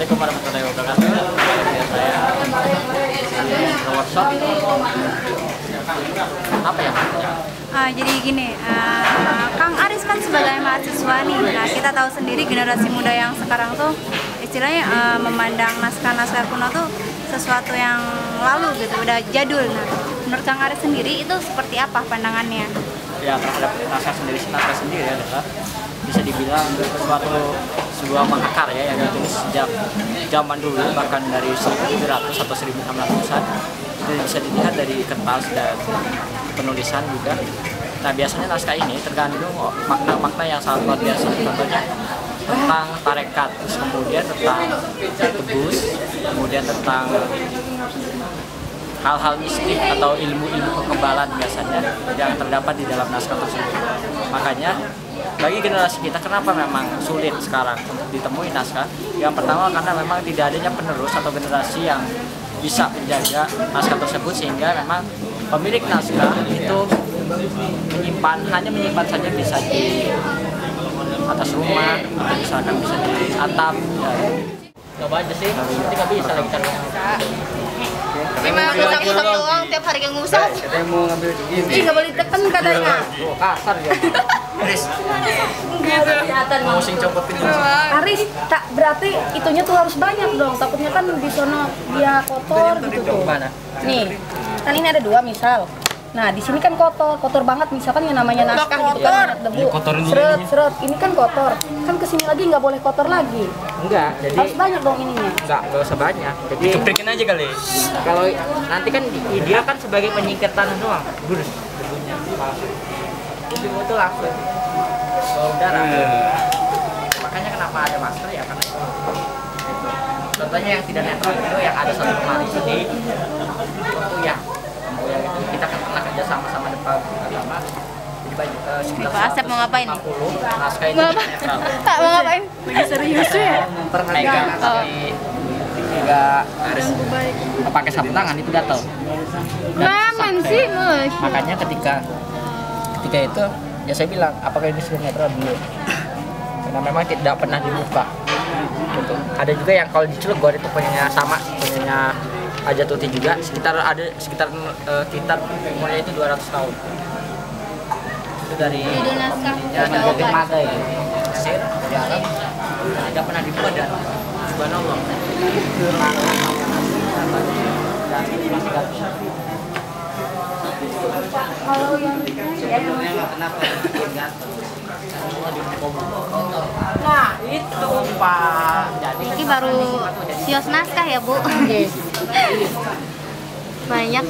Assalamualaikum warahmatullahi wabarakatuh. Saya workshop apa ya? Jadi gini, Kang Aris kan sebagai mahasiswa nih. Nah, kita tahu sendiri generasi muda yang sekarang tuh istilahnya memandang naskah-naskah kuno tuh sesuatu yang lalu gitu, udah jadul. Nah, menurut Kang Aris sendiri itu seperti apa pandangannya? Ya, terhadap naskah sendiri adalah bisa dibilang sebuah mahakarya yang ditulis sejak zaman dulu, bahkan dari 1700 atau 1600-an. Itu bisa dilihat dari kertas dan penulisan juga. Nah, biasanya naskah ini terkandung makna-makna yang sangat luar biasa. Contohnya tentang tarekat, terus kemudian tentang tebus, kemudian tentang hal-hal mistik atau ilmu-ilmu kekebalan biasanya yang terdapat di dalam naskah tersebut. Makanya bagi generasi kita, kenapa memang sulit sekarang untuk ditemui naskah? Yang pertama karena memang tidak adanya penerus atau generasi yang bisa menjaga naskah tersebut, sehingga memang pemilik naskah itu hanya menyimpan saja, bisa di atas rumah atau misalkan bisa di atap. Ya. Coba aja sih, nanti nggak bisa lagi kan. Memang ngusap-ngusap doang, tiap hari yang ngusap. Saya mau ngambil ini. Ih, nggak boleh ditekan katanya. Kasar ya. Aris. Mau sing copotin. Aris, tak berarti itunya tuh harus banyak dong. Takutnya kan di sono dia kotor gitu tuh. Nih, kan ini ada dua misal. Nah, di sini kan kotor banget, misalkan yang namanya naskah gitu kan, banyak debu. Seret. Ini kan kotor. Kan kesini lagi nggak boleh kotor lagi. Enggak, jadi Harus banyak dong ininya. enggak usah banyak. Jadi keprikin aja kali. Kalau nanti kan dia kan sebagai penyingkir tanah doang. Debunya. Jadi itu langsung ke udara. Makanya kenapa ada masker ya, karena itu. Contohnya yang tidak netral itu yang ada satu lemari di ya. Kita kan pernah kerja sama depan agama. Jadi Asep mau ngapain nih? naskah itu netral. Tak mau ngapain? Lagi serius ya? Megang harus pakai sapu tangan itu gatel. Maman sih, Mus. Makanya ketika itu ya saya bilang, apakah ini sudah netral belum? Karena memang tidak pernah dibuka. Gitu. Ada juga yang kalau di Cilegon itu punyanya Hajatuti juga, sekitar umurnya itu 200 tahun. Itu dari Bogor Magai, Mesir, di Arab, tidak pernah dibuka dan subhanallah. Kalau yang Nah, itu Pak. Jadi Ini baru sios naskah ya, Bu? Banyak.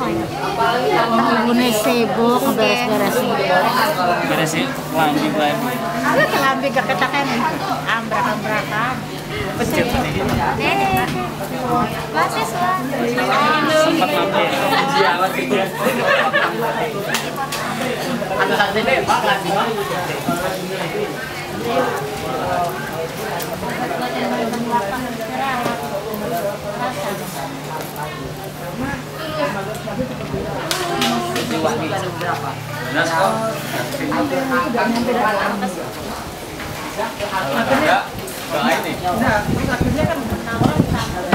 Bune sibuk beres-beresin. beresin lagi. Kelambi keketakan ambrak-ambrakan. Pecet Mahasiswa. sempat mampir. Ada satu deh, Pak, lagi, Pak. Akhirnya kan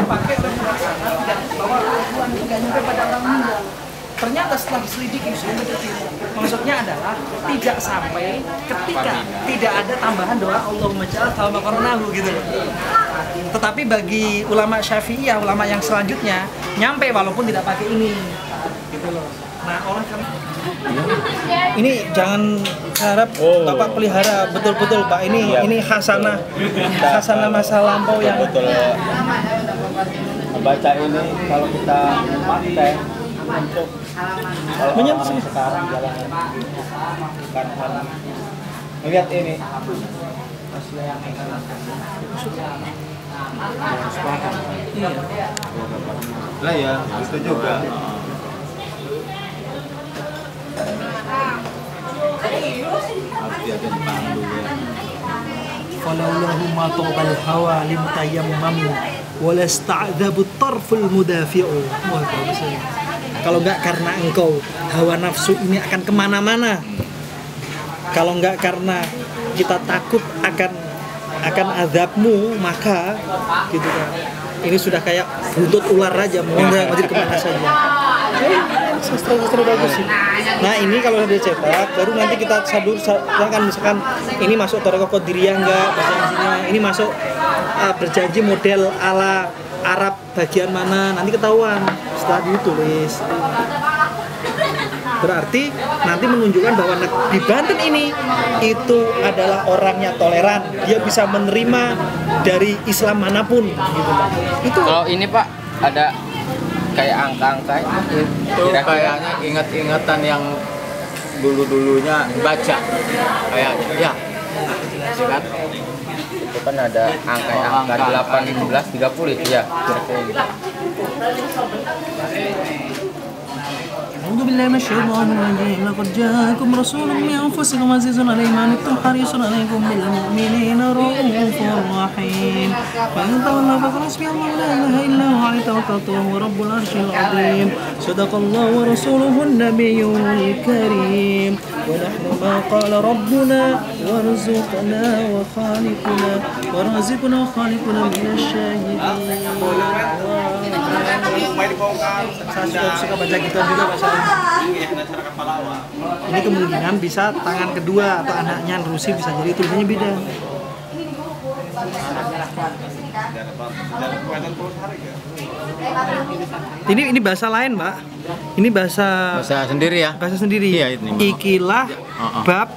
pakai dan merasakan bahwa tujuan tidak nyampe pada orang meninggal. Ternyata setelah diselidiki, maksudnya adalah tidak sampai ketika tidak ada tambahan doa Allahumma ja'al tawma qoronahu gitu loh. Tetapi bagi ulama Syafi'iyah, ulama yang selanjutnya nyampe walaupun tidak pakai ini gitu loh. Nah, oleh karena ini jangan harap Bapak pelihara betul-betul Pak, ini hasanah masa lampau yang betul. Baca ini kalau kita pakai untuk orang sekarang jalan karena melihat ini lah ya itu juga harus diajar dipandu ya. Falaulahumma tawbal hawa limtayammam walasta'dzabu tarful mudafi'u. Wah, bagus ya. Kalau enggak karena engkau, hawa nafsu ini akan kemana-mana. Kalau enggak karena kita takut akan akan azabmu, maka gitu kan. Ini sudah kayak buntut ular aja, mengalir kemana saja. Sastra bagus sih. Nah ini kalau sudah cetak, baru nanti kita kan misalkan ini masuk Thariqah Qadiriyah enggak berjanjinya, ini masuk berjanji model ala Arab bagian mana, nanti ketahuan setelah ditulis. Berarti nanti menunjukkan bahwa di Banten ini itu adalah orangnya toleran, dia bisa menerima dari Islam manapun gitu. Itu kalau ini Pak ada kayak angka-angka Itu kayaknya ingat-ingatan yang dulu-dulunya baca kayaknya ya kan? itu kan ada angka 1830 itu ya kira-kira gitu. أعوذ بالله من الشيطان الرجيم لقد جاءكم رسول من أنفسكم عزيز عليه ما عنتم حريص عليكم بالمؤمنين رؤوف رحيم فإن تولوا فقل حسبي الله لا إله إلا هو عليه توكلت وهو رب العرش العظيم صدق الله ورسوله النبي الكريم ونحن ما قال ربنا ورزقنا وخالقنا ورازقنا وخالقنا من الشاهدين. Saya suka baca kitab juga Pak Salim. Ini kemungkinan bisa tangan kedua atau anaknya nerusi, bisa jadi tulisannya beda. Ini bahasa lain, Mbak. Ini bahasa sendiri ya. Bahasa sendiri. Iya, ini. Ikilah bab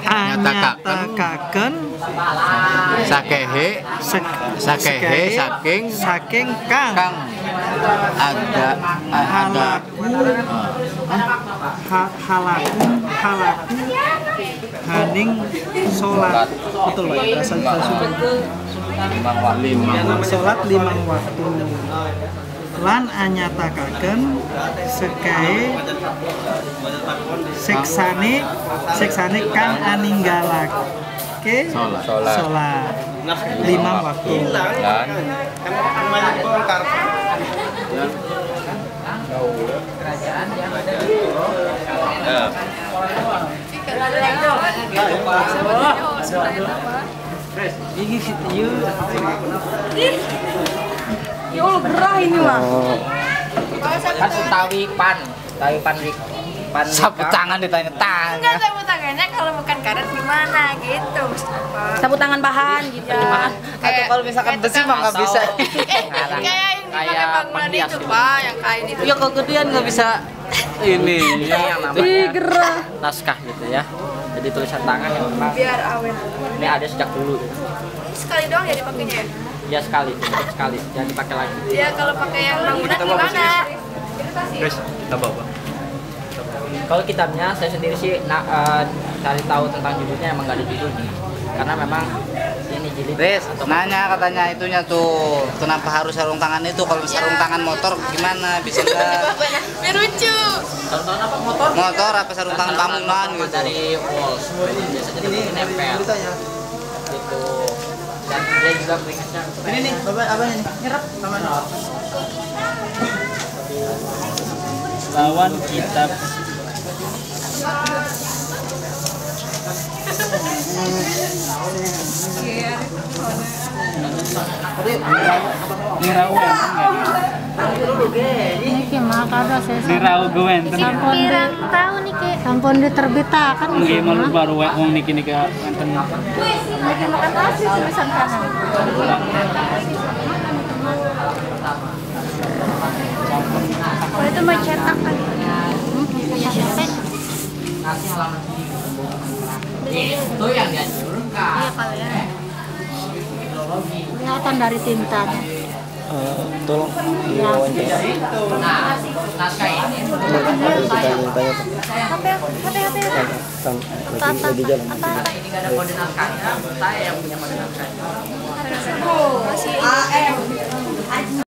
anyatakaken Sakehe saking kang ada halaku haning sholat, betul Pak, bahasa Sunda. Sholat 5 waktu lan anyatakaken sekae seksane kang aninggalake sholat 5 waktu. Ya Allah, gerah ini mah. Kan tawi pan sapu tangan ditanya tangan. Enggak, sapu tangannya kalau bukan karet gimana gitu. Sapu tangan bahan gitu. Atau kalau misalkan besi mah nggak bisa. Kayak ini pakai bangunan itu Pak, yang kain itu. Ya kegedean nggak bisa ini. yang namanya Ih, gerah. naskah gitu ya. Jadi tulisan tangan yang memang Biar awet. ini ada sejak dulu gitu. Sekali doang ya dipakainya ya? Ya sekali, jangan dipakai lagi. Ya kalau pakai yang bangunan gimana? Chris, kita bawa. Kalau kitabnya saya sendiri sih cari tahu tentang judulnya emang nggak ada judulnya, karena memang ini jilid. Riz, nanya katanya itunya tuh kenapa harus sarung tangan itu, kalau sarung tangan motor gimana bisa nggak? Biar lucu. Sarung tangan apa motor? Motor apa sarung tangan bangunan gitu? Dari walls biasanya dia nempel gitu, dan dia juga beringatnya. Ini nih, Bapak abangnya nih. Nyerap sama lawan kitab Ini gimana kada saya Dirau gue enten. sampun Pirang tahun nih Ki. sampun diterbitakan Nggih malu baru wong niki enten. Lagi makan nasi tulisan kanan. Oh itu mau cetak kan? Punya siapa? Itu yang dianjurkan. Iya kalau ya. kelihatan dari tintanya. Tolong Nah, naskah ini ini nggak ada kode naskahnya, saya yang punya kode naskahnya. Masih